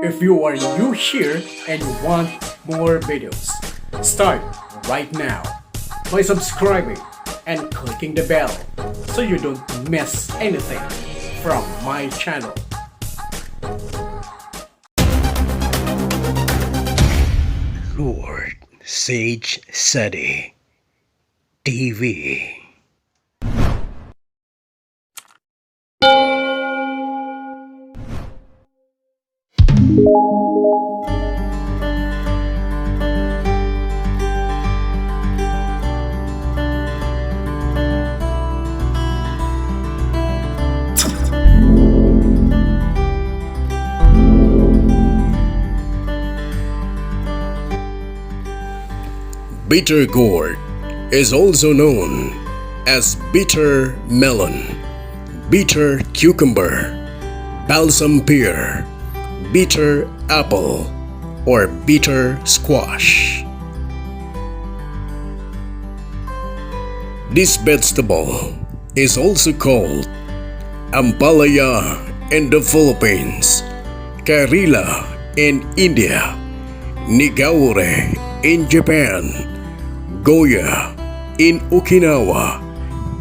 If you are new here and you want more videos, start right now by subscribing and clicking the bell so you don't miss anything from my channel. Lord Sage Sadi TV. Bitter gourd is also known as bitter melon, bitter cucumber, balsam pear, bitter apple, or bitter squash. This vegetable is also called ampalaya in the Philippines, karila in India, nigawore in Japan, Goya in Okinawa,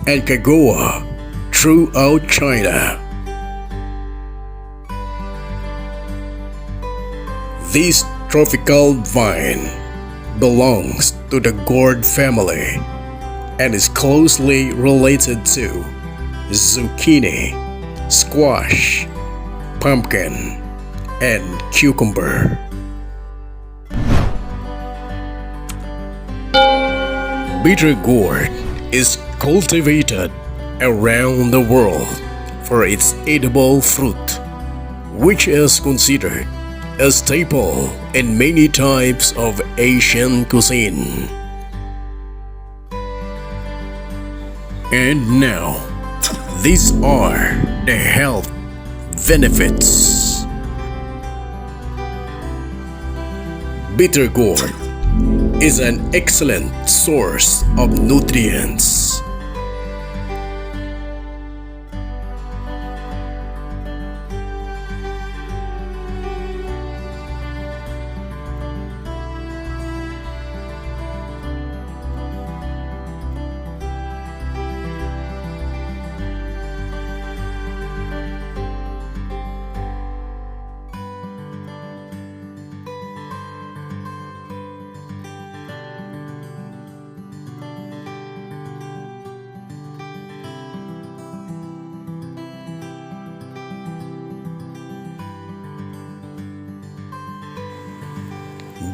and Kagoa throughout China. This tropical vine belongs to the gourd family and is closely related to zucchini, squash, pumpkin, and cucumber. Bitter gourd is cultivated around the world for its edible fruit, which is considered a staple in many types of Asian cuisine. And now, these are the health benefits. Bitter gourd is an excellent source of nutrients.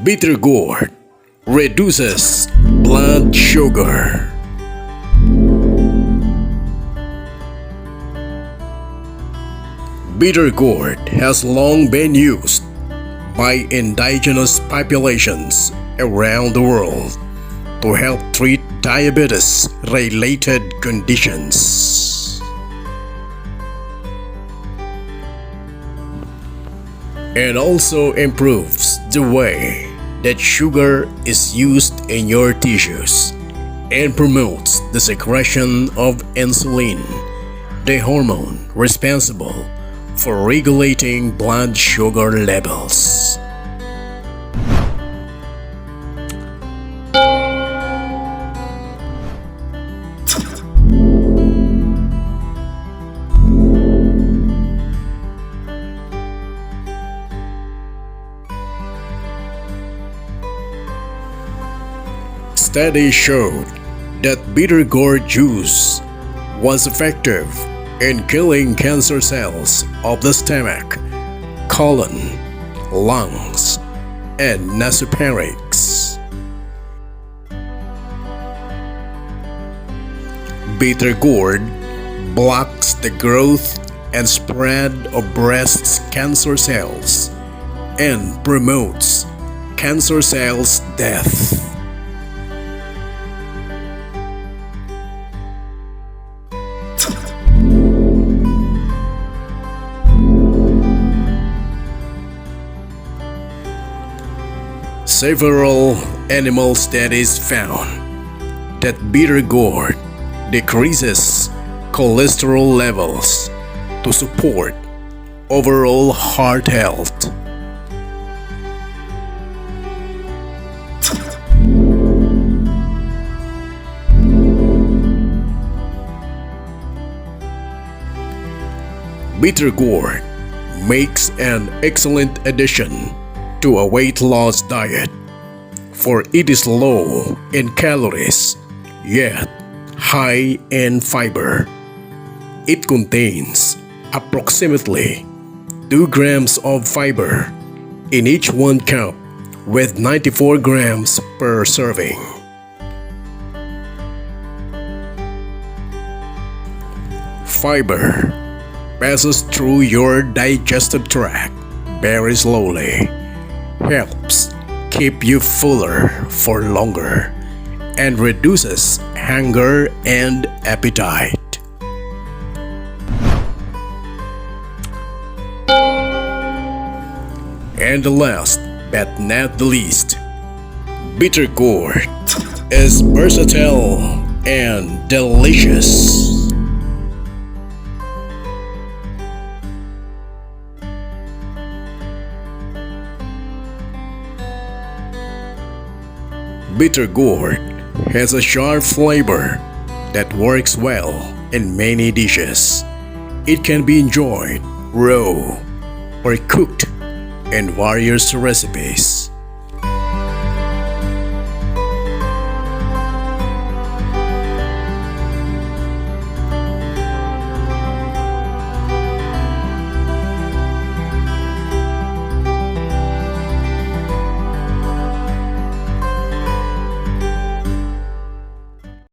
Bitter gourd reduces blood sugar. Bitter gourd has long been used by indigenous populations around the world to help treat diabetes-related conditions. It also improves the way that sugar is used in your tissues and promotes the secretion of insulin, the hormone responsible for regulating blood sugar levels. Studies showed that bitter gourd juice was effective in killing cancer cells of the stomach, colon, lungs, and nasopharynx. Bitter gourd blocks the growth and spread of breast cancer cells and promotes cancer cells death. Several animal studies found that bitter gourd decreases cholesterol levels to support overall heart health Bitter gourd makes an excellent addition to a weight loss diet, for it is low in calories yet high in fiber. It contains approximately 2 grams of fiber in each 1 cup, with 94 grams per serving. Fiber passes through your digestive tract very slowly, helps keep you fuller for longer, and reduces hunger and appetite. And the last but not the least, bitter gourd is versatile and delicious. Bitter gourd has a sharp flavor that works well in many dishes. It can be enjoyed raw or cooked in various recipes.